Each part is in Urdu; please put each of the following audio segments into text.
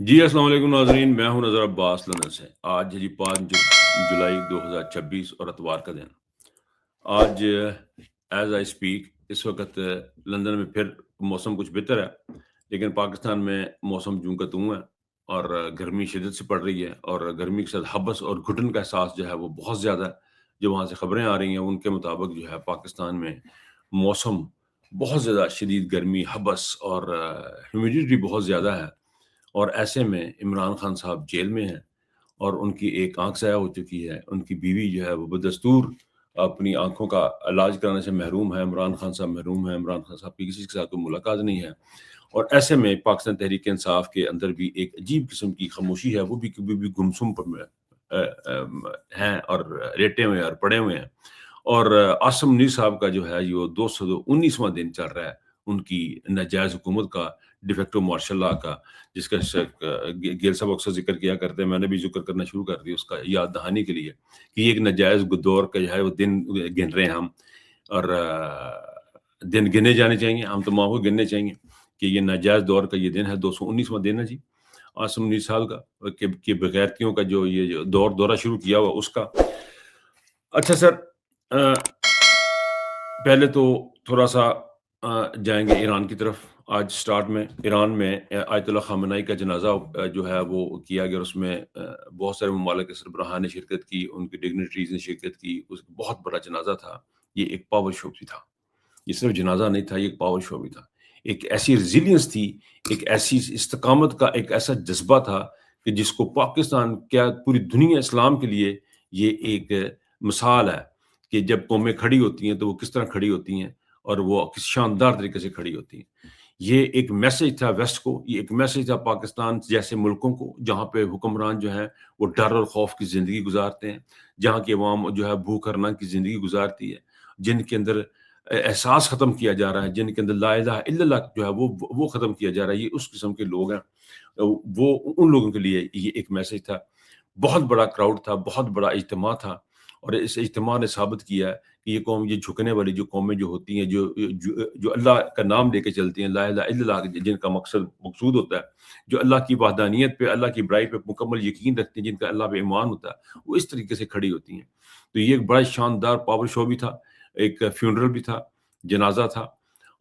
جی السلام علیکم ناظرین، میں ہوں نظر عباس لندن سے۔ آج ہے جی 5 جولائی 2026 اور اتوار کا دن۔ آج ایز آئی اسپیک اس وقت لندن میں پھر موسم کچھ بہتر ہے، لیکن پاکستان میں موسم جوں کا توں ہے اور گرمی شدت سے پڑ رہی ہے، اور گرمی کے ساتھ حبس اور گھٹن کا احساس جو ہے وہ بہت زیادہ ہے۔ جو وہاں سے خبریں آ رہی ہیں ان کے مطابق جو ہے پاکستان میں موسم بہت زیادہ شدید گرمی، حبس اور ہیومیڈیٹی بہت زیادہ ہے، اور ایسے میں عمران خان صاحب جیل میں ہیں اور ان کی ایک آنکھ ضائع ہو چکی ہے۔ ان کی بیوی جو ہے وہ بدستور اپنی آنکھوں کا علاج کرانے سے محروم ہے۔ عمران خان صاحب محروم ہیں، عمران خان صاحب کی کسی کے ساتھ کوئی ملاقات نہیں ہے، اور ایسے میں پاکستان تحریک انصاف کے اندر بھی ایک عجیب قسم کی خاموشی ہے، وہ بھی کبھی بھی گمسم پر ہیں اور لیٹے ہوئے ہیں اور پڑے ہوئے ہیں۔ اور عاصم منیر صاحب کا جو ہے یہ 219واں دن چل رہا ہے ان کی ناجائز حکومت کا، ڈیفیکٹو مارشل لاء کا، جس کا گیل صاحب اکثر ذکر کیا کرتے ہیں، میں نے بھی ذکر کرنا شروع کر دیا اس کا یاد دہانی کے لیے، کہ یہ ایک ناجائز دور کا جو ہے وہ دن گن رہے ہیں ہم، اور دن گنے جانے چاہیے، ہم تمام کو گننے چاہیے کہ یہ ناجائز دور کا یہ دن ہے، 219واں دن ہے جی عاصم منیر صاحب کا، کہ بغیرتیوں کا جو یہ دورہ شروع کیا ہوا اس کا۔ اچھا سر، پہلے تو تھوڑا سا جائیں گے ایران کی طرف۔ آج سٹارٹ میں ایران میں آیت اللہ خامنائی کا جنازہ جو ہے وہ کیا گیا، اس میں بہت سارے ممالک کے سربراہان نے شرکت کی، ان کی ڈگنیٹریز نے شرکت کی، اس بہت بڑا جنازہ تھا۔ یہ ایک پاور شو بھی تھا، یہ صرف جنازہ نہیں تھا، یہ ایک پاور شو بھی تھا۔ ایک ایسی ریزیلینس تھی، ایک ایسی استقامت کا ایک ایسا جذبہ تھا کہ جس کو پاکستان کیا پوری دنیا اسلام کے لیے یہ ایک مثال ہے کہ جب قومیں کھڑی ہوتی ہیں تو وہ کس طرح کھڑی ہوتی ہیں، اور وہ کس شاندار طریقے سے کھڑی ہوتی ہیں۔ یہ ایک میسج تھا ویسٹ کو، یہ ایک میسج تھا پاکستان جیسے ملکوں کو جہاں پہ حکمران جو ہیں وہ ڈر اور خوف کی زندگی گزارتے ہیں، جہاں کی عوام جو ہے بھوک ہرنا کی زندگی گزارتی ہے، جن کے اندر احساس ختم کیا جا رہا ہے، جن کے اندر لا الہ الا اللہ جو ہے وہ ختم کیا جا رہا ہے۔ یہ اس قسم کے لوگ ہیں، وہ ان لوگوں کے لیے یہ ایک میسج تھا۔ بہت بڑا کراؤڈ تھا، بہت بڑا اجتماع تھا، اور اس اجتماع نے ثابت کیا ہے کہ یہ قوم، یہ جھکنے والی جو قومیں جو ہوتی ہیں، جو اللہ کا نام لے کے چلتی ہیں، لا الہ الا اللہ، جن کا مقصود ہوتا ہے، جو اللہ کی وحدانیت پہ، اللہ کی برائی پہ مکمل یقین رکھتی ہیں، جن کا اللہ پہ ایمان ہوتا ہے، وہ اس طریقے سے کھڑی ہوتی ہیں۔ تو یہ ایک بڑا شاندار پاور شو بھی تھا، ایک فیونرل بھی تھا، جنازہ تھا،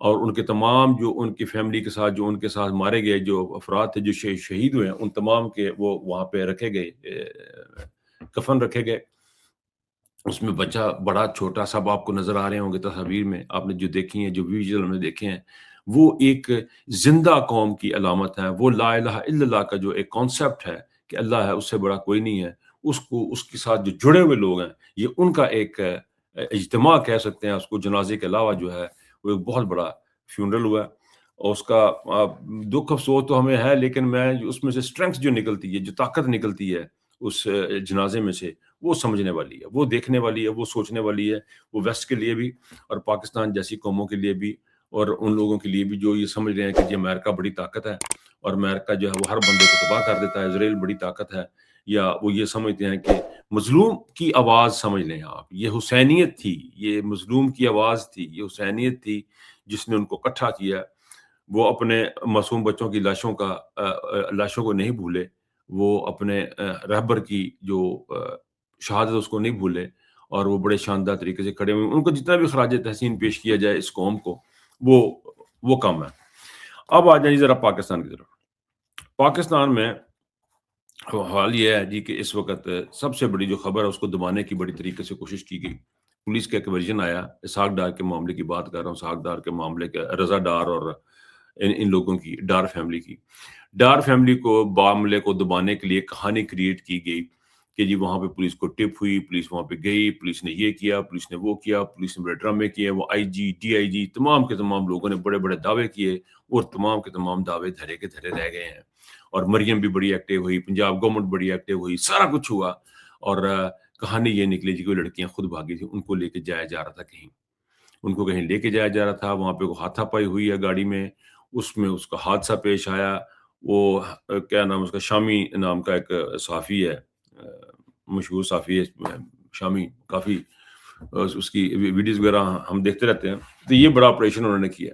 اور ان کے تمام جو ان کی فیملی کے ساتھ جو ان کے ساتھ مارے گئے جو افراد تھے، جو شہید ہوئے ہیں، ان تمام کے وہ وہاں پہ رکھے گئے، کفن رکھے گئے۔ اس میں بچہ بڑا چھوٹا سب آپ کو نظر آ رہے ہوں گے تصاویر میں، آپ نے جو دیکھی ہیں، جو ویژول ہم نے دیکھے ہیں، وہ ایک زندہ قوم کی علامت ہے۔ وہ لا الہ الا اللہ کا جو ایک کانسیپٹ ہے کہ اللہ ہے، اس سے بڑا کوئی نہیں ہے، اس کو، اس کے ساتھ جو جڑے ہوئے لوگ ہیں، یہ ان کا ایک اجتماع کہہ سکتے ہیں اس کو۔ جنازے کے علاوہ جو ہے وہ ایک بہت بڑا فیونرل ہوا ہے، اور اس کا دکھ افسوس تو ہمیں ہے، لیکن میں اس میں سے اسٹرینگتھ جو نکلتی ہے، جو طاقت نکلتی ہے اس جنازے میں سے، وہ سمجھنے والی ہے، وہ دیکھنے والی ہے، وہ سوچنے والی ہے، وہ ویسٹ کے لیے بھی اور پاکستان جیسی قوموں کے لیے بھی، اور ان لوگوں کے لیے بھی جو یہ سمجھ رہے ہیں کہ یہ امریکہ بڑی طاقت ہے اور امریکہ جو ہے وہ ہر بندے کو تباہ کر دیتا ہے، اسرائیل بڑی طاقت ہے، یا وہ یہ سمجھتے ہیں کہ مظلوم کی آواز سمجھ لیں آپ، یہ حسینیت تھی، یہ مظلوم کی آواز تھی، یہ حسینیت تھی جس نے ان کو اکٹھا کیا۔ وہ اپنے معصوم بچوں کی لاشوں کو نہیں بھولے، وہ اپنے رہبر کی جو شہادت اس کو نہیں بھولے، اور وہ بڑے شاندار طریقے سے کھڑے ہوئے۔ ان کو جتنا بھی خراج تحسین پیش کیا جائے اس قوم کو، وہ کم ہے۔ اب آ جائیں ذرا پاکستان کی طرف۔ پاکستان میں حال یہ ہے جی کہ اس وقت سب سے بڑی جو خبر ہے اس کو دبانے کی بڑی طریقے سے کوشش کی گئی۔ پولیس کا ایک ورژن آیا، اسحاق ڈار کے معاملے کی بات کر رہا ہوں، اسحاق ڈار کے معاملے کے، رضا ڈار اور ان لوگوں کی، ڈار فیملی کی، ڈار فیملی کو معاملے کو دبانے کے لیے کہانی کریٹ کی گئی کہ جی وہاں پہ پولیس کو ٹپ ہوئی، پولیس وہاں پہ گئی، پولیس نے یہ کیا، پولیس نے وہ کیا، پولیس نے بڑے ڈرامے کیے، وہ آئی جی، ڈی آئی جی، تمام کے تمام لوگوں نے بڑے بڑے دعوے کیے، اور تمام کے تمام دعوے دھرے کے دھرے رہ گئے ہیں۔ اور مریم بھی بڑی ایکٹیو ہوئی، پنجاب گورنمنٹ بڑی ایکٹیو ہوئی، سارا کچھ ہوا، اور کہانی یہ نکلی جی کہ وہ لڑکیاں خود بھاگی تھیں، ان کو لے کے جایا جا رہا تھا کہیں، ان کو کہیں لے کے جایا جا رہا تھا، وہاں پہ وہ ہاتھا پائی ہوئی ہے گاڑی میں، اس میں اس کا حادثہ پیش آیا۔ وہ کیا نام اس کا، شامی نام کا ایک صحافی ہے، مشہور صحافی ہے شامی، کافی اس کی ویڈیوز وغیرہ ہم دیکھتے رہتے ہیں۔ تو یہ بڑا آپریشن انہوں نے کیا۔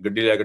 ਗੱਡੀ ਲੈ ਕੇ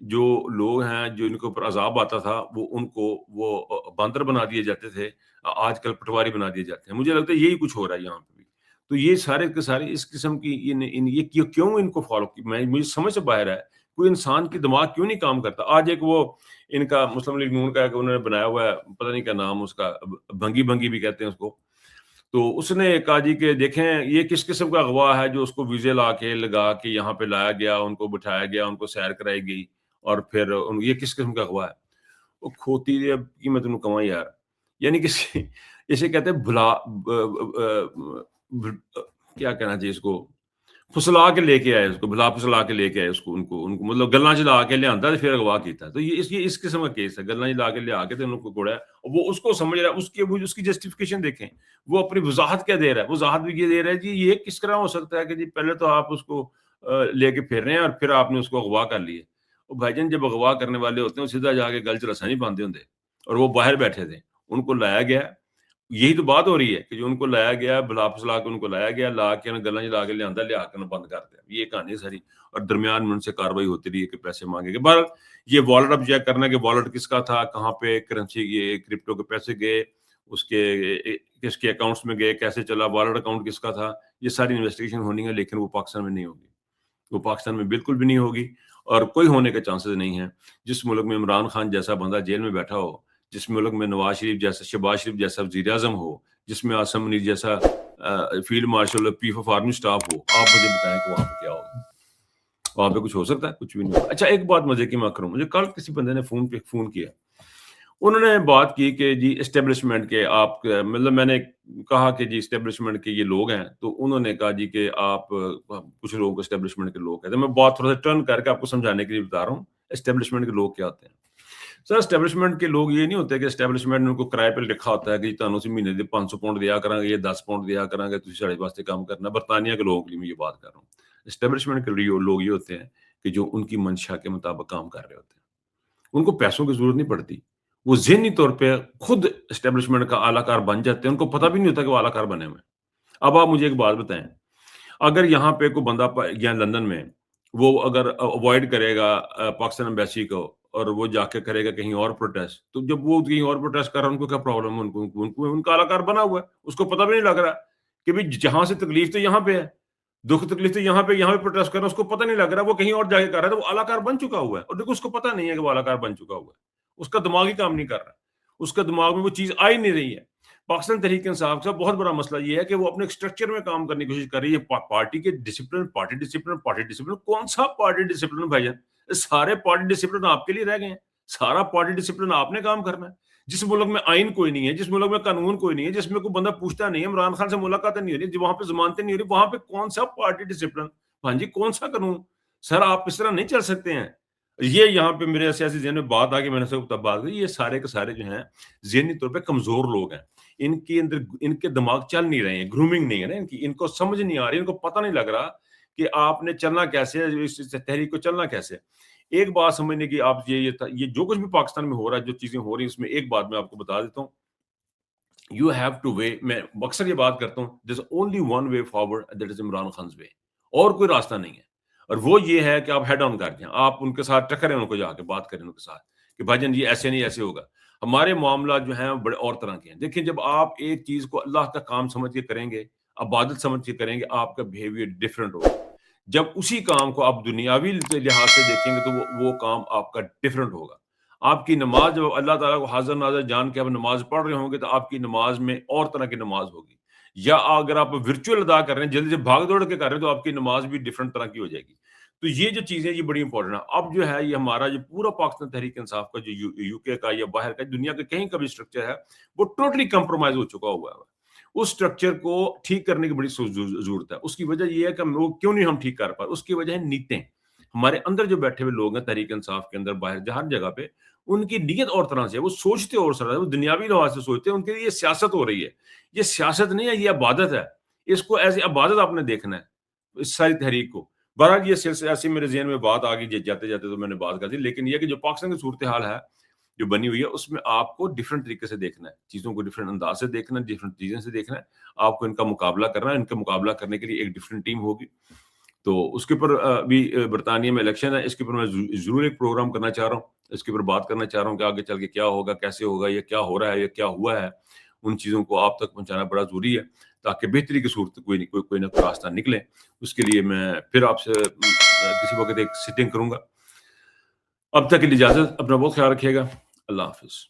جو لوگ ہیں جو ان کے اوپر عذاب آتا تھا وہ ان کو وہ باندر بنا دیے جاتے تھے، آج کل پٹواری بنا دیے جاتے ہیں۔ مجھے لگتا ہے یہی کچھ ہو رہا ہے یہاں پہ بھی۔ تو یہ سارے کے سارے اس قسم کی یہ کیوں ان کو فالو کی میں مجھے سمجھ سے باہر ہے۔ کوئی انسان کی دماغ کیوں نہیں کام کرتا؟ آج ایک وہ ان کا مسلم لیگ نون کا کہ انہوں نے بنایا ہوا ہے، پتہ نہیں کیا نام اس کا، بھنگی بھنگی بھی کہتے ہیں اس کو۔ تو اس نے کہا جی کہ دیکھیں یہ کس قسم کا اغوا ہے جو اس کو ویزے لا کے لگا کے یہاں پہ لایا گیا، ان کو بٹھایا گیا، ان کو سیر کرائی گئی، اور پھر یہ کس قسم کا اغوا ہے؟ وہ کھوتی کی میں تمہیں کہاں یار، یعنی کسی اسے کہتے ہیں بھلا کیا کہنا چاہیے اس کو، پھسلا کے لے کے آئے اس کو، بھلا پھسلا کے لے کے آئے اس کو، ان کو مطلب گلاں چلا کے لے آتا پھر اغوا کیتا۔ تو یہ اس قسم کا کیس ہے، گلاں چلا کے لے آ کے تو ان کو کوڑا ہے، وہ اس کو سمجھ رہا ہے، اس کی جسٹیفیکیشن دیکھیں، وہ اپنی وضاحت کیا دے رہا ہے، وضاحت بھی یہ دے رہا ہے جی یہ کس طرح ہو سکتا ہے کہ جی پہلے تو آپ اس کو لے کے پھر رہے ہیں اور پھر آپ نے اس کو اغوا کر لیے۔ وہ بھائی جان جب اغوا کرنے والے ہوتے ہیں وہ سیدھا جا کے گل چ رسا نہیں باندھے ہوندے، اور وہ باہر بیٹھے تھے، ان کو لایا گیا، یہی تو بات ہو رہی ہے کہ جو ان کو لایا گیا، بلا پھسلا کے ان کو لایا گیا، لا کے گلاں چلا کے لے کے بند کر دیا، یہ کہانی ہے ساری، اور درمیان میں ان سے کاروائی ہوتی رہی ہے کہ پیسے مانگے گئے۔ بہرحال یہ والٹ اب چیک کرنا کہ والٹ کس کا تھا، کہاں پہ کرنسی یہ کرپٹو کے پیسے گئے، اس کے کس کے اکاؤنٹس میں گئے، کیسے چلا، والٹ اکاؤنٹ کس کا تھا، یہ ساری انویسٹیگیشن ہونی ہے، لیکن وہ پاکستان میں نہیں ہوگی، وہ پاکستان میں بالکل بھی نہیں ہوگی، اور کوئی ہونے کے چانسز نہیں ہیں۔ جس ملک میں عمران خان جیسا بندہ جیل میں بیٹھا ہو، جس ملک میں نواز شریف جیسا، شہباز شریف جیسا وزیر اعظم ہو، جس میں عاصم منیر جیسا فیلڈ مارشل اور چیف آف آرمی اسٹاف ہو، آپ مجھے بتائیں کہ وہاں پہ کیا ہوگا؟ وہاں پہ کچھ ہو سکتا ہے؟ کچھ بھی نہیں ہوگا۔ اچھا ایک بات مزے کی میں کروں، مجھے کل کسی بندے نے فون کیا، انہوں نے بات کی کہ جی اسٹیبلشمنٹ کے آپ مطلب میں نے کہا کہ جی اسٹیبلشمنٹ کے یہ لوگ ہیں، تو انہوں نے کہا جی کہ آپ کچھ لوگوں کو اسٹیبلشمنٹ کے لوگ کہتے ہیں۔ میں بات تھوڑا سا ٹرن کر کے آپ کو سمجھانے کے لیے بتا رہا ہوں اسٹیبلشمنٹ کے لوگ کیا ہوتے ہیں۔ سر اسٹیبلشمنٹ کے لوگ یہ نہیں ہوتے کہ اسٹیبلشمنٹ نے ان کو کرائے پہ لکھا ہوتا ہے کہ جی تانوں سے مہینے دے 500 پاؤنڈ دیا کریں گے، یہ 10 پاؤنڈ دیا کریں گے، تسی ساڑے واسطے کام کرنا۔ برطانیہ کے لوگوں کے لیے میں یہ بات کر رہا ہوں۔ اسٹیبلشمنٹ کے لیے لوگ یہ ہوتے ہیں کہ جو ان کی منشا کے مطابق کام کر رہے ہوتے ہیں، ان کو پیسوں کی ضرورت نہیں پڑتی، وہ ذہنی طور پہ خود اسٹیبلشمنٹ کا اعلی کار بن جاتے ہیں، ان کو پتہ بھی نہیں ہوتا کہ وہ اعلی کار بنے ہوئے ہیں۔ اب آپ مجھے ایک بات بتائیں، اگر یہاں پہ کوئی بندہ یا لندن میں وہ اگر اوائڈ کرے گا پاکستان ایمبیسی کو، اور وہ جا کے کرے گا کہیں اور پروٹیسٹ، تو جب وہ کہیں اور پروٹیسٹ کر رہا ہے ان کو کیا پرابلم ہے؟ ان کا اعلی کار بنا ہوا ہے، اس کو پتہ بھی نہیں لگ رہا کہ بھئی جہاں سے تکلیف تو یہاں پہ ہے، دکھ تکلیف تو یہاں پہ پروٹیسٹ کر رہا ہے، اس کو پتہ نہیں لگ رہا، وہ کہیں اور جا کے کر رہا ہے، تو وہ اعلی کار بن چکا ہوا ہے، اور دیکھو اس کو پتہ نہیں ہے کہ وہ اعلی کار بن چکا ہوا ہے، اس کا دماغ ہی کام نہیں کر رہا، اس کا دماغ میں وہ چیز آ ہی نہیں رہی ہے۔ پاکستان تحریک انصاف کا بہت بڑا مسئلہ یہ ہے کہ وہ اپنے ایک اسٹرکچر میں کام کرنے کی کوشش کر رہی ہے، پارٹی کے ڈسپلن، پارٹی ڈسپلن، کون سا پارٹی ڈسپلن بھائی جان؟ سارے پارٹی ڈسپلن آپ کے لیے رہ گئے ہیں، سارا پارٹی ڈسپلن آپ نے کام کرنا ہے۔ جس ملک میں آئین کوئی نہیں ہے، جس ملک میں قانون کوئی نہیں ہے، جس میں کوئی بندہ پوچھتا نہیں ہے، عمران خان سے ملاقاتیں نہیں ہو رہی، وہاں پہ ضمانتیں نہیں ہو رہی، وہاں پہ کون سا پارٹی ڈسپلن؟ ہاں جی کون سا قانون؟ سر آپ اس طرح نہیں چل سکتے ہیں۔ یہ یہاں پہ میرے سیاسی ذہن میں بات آ کے میں نے سے تب بات کی، یہ سارے کے سارے جو ہیں ذہنی طور پہ کمزور لوگ ہیں، ان کے اندر ان کے دماغ چل نہیں رہے ہیں، گرومنگ نہیں ہے نا ان کی، ان کو سمجھ نہیں آ رہی، ان کو پتہ نہیں لگ رہا کہ آپ نے چلنا کیسے ہے، اس تحریک کو چلنا کیسے۔ ایک بات سمجھنے کی، آپ یہ جو کچھ بھی پاکستان میں ہو رہا ہے، جو چیزیں ہو رہی ہیں، اس میں ایک بات میں آپ کو بتا دیتا ہوں، یو ہیو ٹو وے، میں اکثر یہ بات کرتا ہوں، there is only one way forward, that is Imran Khan's way, اور کوئی راستہ نہیں ہے، اور وہ یہ ہے کہ آپ ہیڈ آن کر دیں، آپ ان کے ساتھ ٹکریں، ان کو جا کے بات کریں ان کے ساتھ کہ بھائی جان یہ ایسے نہیں، ایسے ہوگا۔ ہمارے معاملات جو ہیں بڑے اور طرح کے ہیں۔ دیکھیں جب آپ ایک چیز کو اللہ کا کام سمجھ کے کریں گے، عبادت سمجھ کے کریں گے، آپ کا بیہیویئر ڈفرینٹ ہوگا۔ جب اسی کام کو آپ دنیاوی لحاظ سے دیکھیں گے تو وہ کام آپ کا ڈفرینٹ ہوگا۔ آپ کی نماز جب اللہ تعالیٰ کو حاضر ناظر جان کے آپ نماز پڑھ رہے ہوں گے تو آپ کی نماز میں اور طرح کی نماز ہوگی، یا اگر آپ ورچوئل ادا کر رہے ہیں، جلدی سے بھاگ دوڑ کے کر رہے ہیں، تو آپ کی نماز بھی ڈفرینٹ طرح کی ہو جائے گی۔ تو یہ جو چیزیں یہ بڑی امپورٹنٹ ہے۔ اب جو ہے یہ ہمارا جو پورا پاکستان تحریک انصاف کا جو یو کے کا یا باہر کا دنیا کے کہیں کا بھی اسٹرکچر ہے، وہ ٹوٹلی کمپرومائز ہو چکا ہوا ہے۔ اس اسٹرکچر کو ٹھیک کرنے کی بڑی ضرورت ہے۔ اس کی وجہ یہ ہے کہ ہم لوگ کیوں نہیں ہم ٹھیک کر پائے، اس کی وجہ ہے نیتیں۔ ہمارے اندر جو بیٹھے ہوئے لوگ ہیں تحریک انصاف کے اندر، باہر ہر جگہ پہ، ان کی نیت اور طرح سے، وہ سوچتے اور طرح سے، وہ دنیاوی لحاظ سے سوچتے ہیں، ان کے لیے یہ سیاست ہو رہی ہے۔ یہ سیاست نہیں ہے، یہ عبادت ہے۔ اس کو ایز عبادت آپ نے دیکھنا ہے، اس ساری تحریک کو۔ بہرحال یہ سلسلہ ایسی میرے ذہن میں بات آ گئی، جاتے جاتے تو میں نے بات کر دی، لیکن یہ کہ جو پاکستان کی صورتحال ہے جو بنی ہوئی ہے، اس میں آپ کو ڈفرینٹ طریقے سے دیکھنا ہے، چیزوں کو ڈفرینٹ انداز سے دیکھنا ہے، ڈفرینٹ چیزیں سے دیکھنا ہے۔ آپ کو ان کا مقابلہ کرنا ہے، ان کا مقابلہ کرنے کے لیے ایک ڈفرینٹ ٹیم ہوگی۔ تو اس کے اوپر ابھی برطانیہ میں الیکشن ہے، اس کے اوپر میں ضرور ایک پروگرام کرنا چاہ رہا ہوں، اس کے اوپر بات کرنا چاہ رہا ہوں کہ آگے چل کے کیا ہوگا، کیسے ہوگا، یہ کیا ہو رہا ہے، یہ کیا ہوا ہے، ان چیزوں کو آپ تک پہنچانا بڑا ضروری ہے تاکہ بہتری کی صورت کوئی نہ کوئی راستہ نکلے۔ اس کے لیے میں پھر آپ سے کسی وقت ایک سیٹنگ کروں گا۔ اب تک کے لیے اجازت، اپنا بہت خیال رکھیے گا۔ اللہ حافظ۔